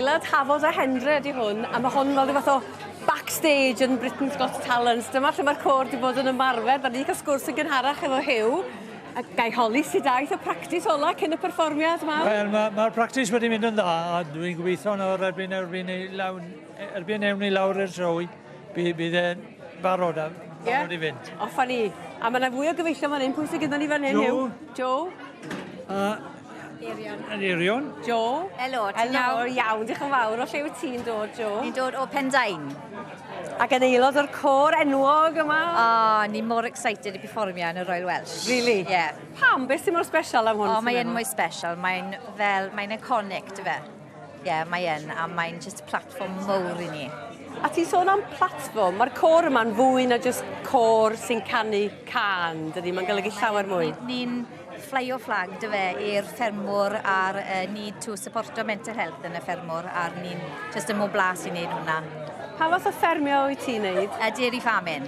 Aelod Hafod a Hendra ydi hwn, a mae hwn fel rhywbeth o Backstage yn Britain's Got Talent. Dyma lle mae'r cor wedi bod yn ymarfer, da ni'n cael sgwrs yn gynharach efo Huw. A gai holi sydd daeth o practis ola cyn y perfformiad yma? Wel, mae'r practis wedi mynd yn dda, a dwi'n gobeithio nawr erbyn ewn ni lawr i'r sioe, bydd e'n barod i fynd. Offa ni. A mae yna fwy o gyfeillio fan hyn, pwy sydd gyda ni fan hyn, Huw? Joe. Eirion. Joe. Helo, ti'n iawn? Iawn, diolch yn fawr. O lle wyt ti'n dod, Joe? Ni'n dod o Pendain. Ac yn aelod o'r cor enwog yma? Ni'n mor excited i perfformio yn y Royal Welsh. Really? Yeah. Pam? Beth sy'n mor special am hwn? Mae'n mwy special. Mae'n iconic, dy fe. Ie, mae'n, a mae'n just platform mowr i ni. A ti'n sôn am platform, mae'r cor yma'n fwy na just cor sy'n canu can, dydy? Mae'n golygu llawer mwy. Ni'n fly o flag, dy fe, i'r ffermwr a'r need to supporto mental health yn y ffermwr, a'r ni'n just yn mwy blas i wneud hwnna. Pa fath o ffermio wyt ti'n neud? Dairy farming.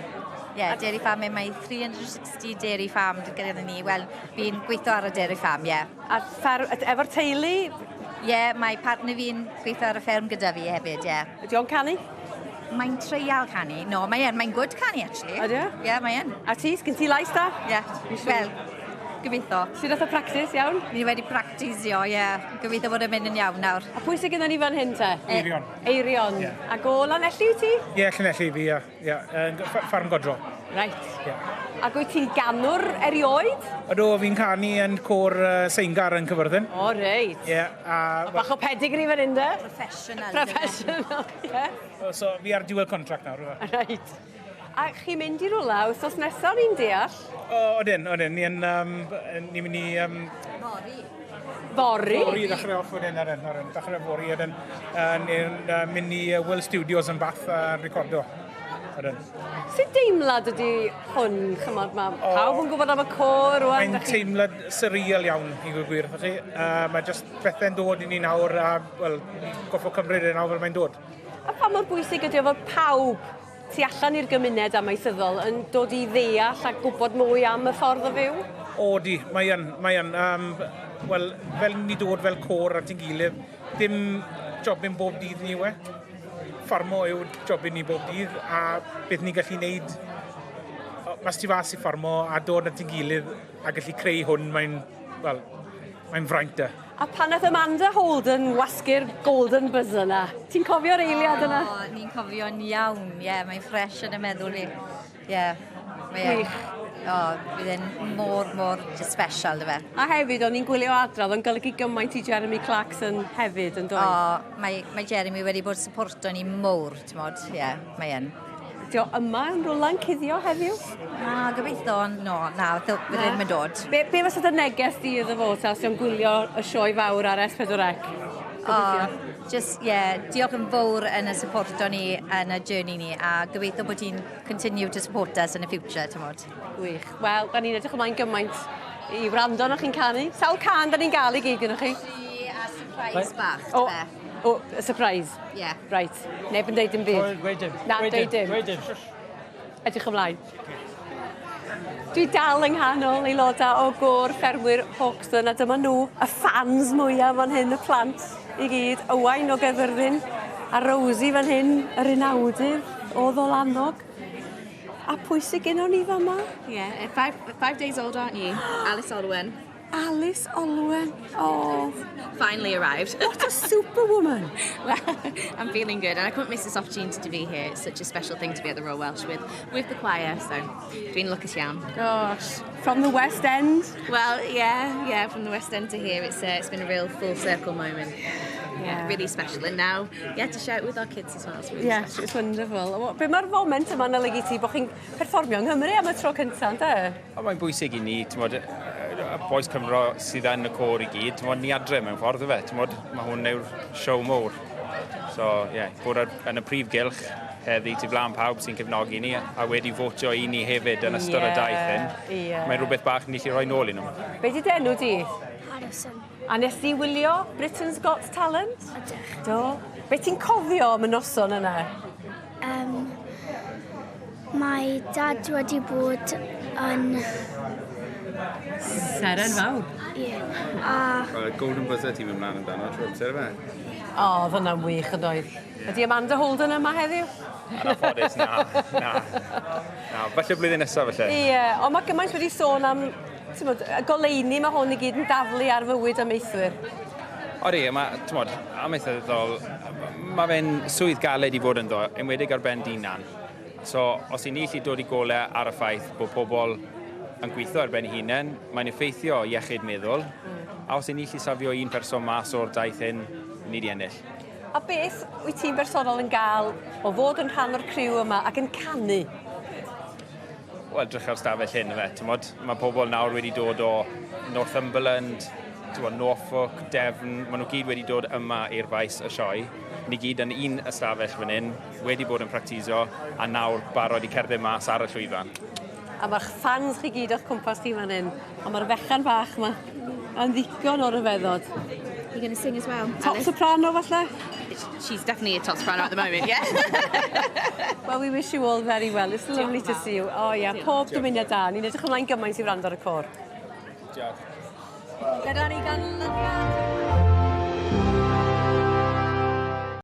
Ie, dairy farming, mae 360 dairy farm gyda ni. Wel, fi'n gweithio ar y dairy farm, ie. A efo'r teulu? Ie, mae partner fi'n gweithio ar y fferm gyda fi hefyd, ie. Ydy o'n canu? Mae'n treial canu. No, mae'n good canu, actually. Ydy o? Ie, mae'n. A ti, sgyn ti lais da? Ie, wel, gobeithio. Sut oedd y practis, iawn? Ni wedi practisio, ie. Gobeithio bod yn mynd yn iawn nawr. A pwy sydd gyda ni fan hyn te? Eirion. Eirion. A go Lanelli wyt ti? Ie, Llanelli fi, ie. Ffarm Godro. Reit. Ie. Ac wyt ti'n ganwr erioed? Ydw, fi'n canu yn cor Seingar yn Cyfyrddin. O, reit. Ie. A bach o pedigree fan hyn de? Professional. Professional, ie. So, fi ar dual contract nawr. Reit. A chi'n mynd i rwla, wythnos nesaf ni'n deall? Odyn. Ni'n mynd i... Fori? Fori, ddechrau off wedyn ar hyn. Ddechrau fori wedyn. Ni'n mynd i World Studios yn Bath a recordo. Sut deimlad ydy hwn, chymod, pawb yn gwybod am y cor? Mae'n teimlad surreal iawn, i gwir. Mae jyst bethau'n dod i ni nawr, a goffo cymryd e nawr fel mae'n dod. A pa mor bwysig ydy o fod pawb tu allan i'r gymuned amaethyddol yn dod i ddeall a gwybod mwy am y ffordd o fyw? Odi, mae'n. Wel, fel ni dod fel cor at ein gilydd, dim jobyn bob dydd ni yw e. Ffarmo yw jobyn ni bob dydd, a beth ni'n gallu gwneud, mas ti fas i ffarmo a dod at ein gilydd a gallu creu hwn, mae'n fraint e. A pan oedd Amanda Holden wasgu'r Golden Buzz yna, ti'n cofio'r eiliad yna? Ni'n cofio'n iawn, ie, mae'n ffres yn y meddwl ni. Ie, Gwych. bydd e'n mor special, dy fe. A hefyd, o'n i'n gwylio adra, o'n golygu gymaint i Jeremy Clarkson hefyd yn dod. Mae Jeremy wedi bod supporto ni mowr, ti'n modd, ie, mae e'n. Dio yma yn rwla'n cuddio heddiw? Gobeithio, bydd e'n mynd dod. Be fysa dy neges di iddo fo, os yw'n gwylio y sioe fawr ar S4C? Diolch yn fawr yn y supporto ni yn y journey ni, a gobeithio bod ti'n continue to support us in the future, ti'n modd. Gwych. Wel, da ni'n edrych ymlaen gymaint i wrando na chi'n canu. Sawl can da ni'n gael i gyd gyda chi? A surprise bach, fe. O, a surprise? Ie. Right. Neb yn deud dim byd? Gweud dim. Na, deud dim. Edrych ymlaen. Dwi dal yng nghanol aelodau o Cor Hawkstone, a dyma nhw, y fans mwyaf fan hyn, y plant i gyd, Owain o Gefyrddin, a Rosie fan hyn, yr unawdydd o Ddolanog. A pwy sydd gennym ni fan yma? Yeah, 5 days old, aren't you? Alice Olwen. Alice Olwen. Oh, Finally arrived. what a superwoman. Well, I'm feeling good, and I couldn't miss this opportunity to be here. It's such a special thing to be at the Royal Welsh with the choir, so dwi'n lwcus iawn. Gosh, from the West End? Well, yeah, from the West End to here, it's been a real full circle moment. Yeah, really special, and now to share it with our kids as well. It's really special. It's wonderful. Be mae'r foment yma'n olygu ti bod chi'n perfformio yng Nghymru am y tro cyntaf, de? Mae'n bwysig i ni, y boes Cymro sydd yn y cor i gyd, ni adre mewn ffordd o fe, mae hwn yw'r siow mowr. So, bod yn y prif gylch heddi tu flaen pawb sy'n cefnogi ni, a wedi fotio i ni hefyd yn ystod y daith hyn. Mae'n rhywbeth bach ni allu rhoi nôl i nhw. Be di denw di? Harrison. A nes ti wylio Britain's Got Talent? Ydych. Do. Be ti'n cofio am y noson yna? Mae dad wedi bod yn... Seren fawr. Ie. Golden Buzzer ti'n mynd mlaen amdano, trwy'r amser fe? O, oedd hwnna'n wych yn oedd. Ydy Amanda Holden yma heddiw? Yn anffodus, na. Falle blwyddyn nesaf, falle. Ie, ond mae gymaint wedi sôn am y goleini mae hwn i gyd yn daflu ar fywyd ymieithwyr. Odi, am eithaf mae fe'n swydd galed i fod yn ddo, enwedig ar ben dinan. So, os i ni allu dod i golau ar y ffaith bod pobl yn gweithio ar ben hunain, mae'n effeithio iechyd meddwl, a os i ni allu safio un person mas o'r daith hyn, ni di ennill. A beth wyt ti'n bersonol yn gael o fod yn rhan o'r criw yma ac yn canu? Wel, drych ar stafell hyn, mae pobl nawr wedi dod o Northumberland, Norfolk, Gefn, maen nhw gyd wedi dod yma i'r faes y sioe. Ni gyd yn un ystafell fan hyn, wedi bod yn practiso, a nawr barod i cerdded mas ar y llwyfan. A mae'ch fans chi gyd o'ch cwmpas chi fan hyn, a mae'r fechan bach yma yn ddigon o'r yfeddod. You're going to sing as well, Top Alice? soprano, falle? She's definitely a top soprano at the moment, yeah? Well, we wish you all very well. It's lovely to see you. O ia, pob dymuniad da. Ni'n edrych ymlaen gymaint i wrando ar y cor. Diolch. Gyda ni gan lyfan.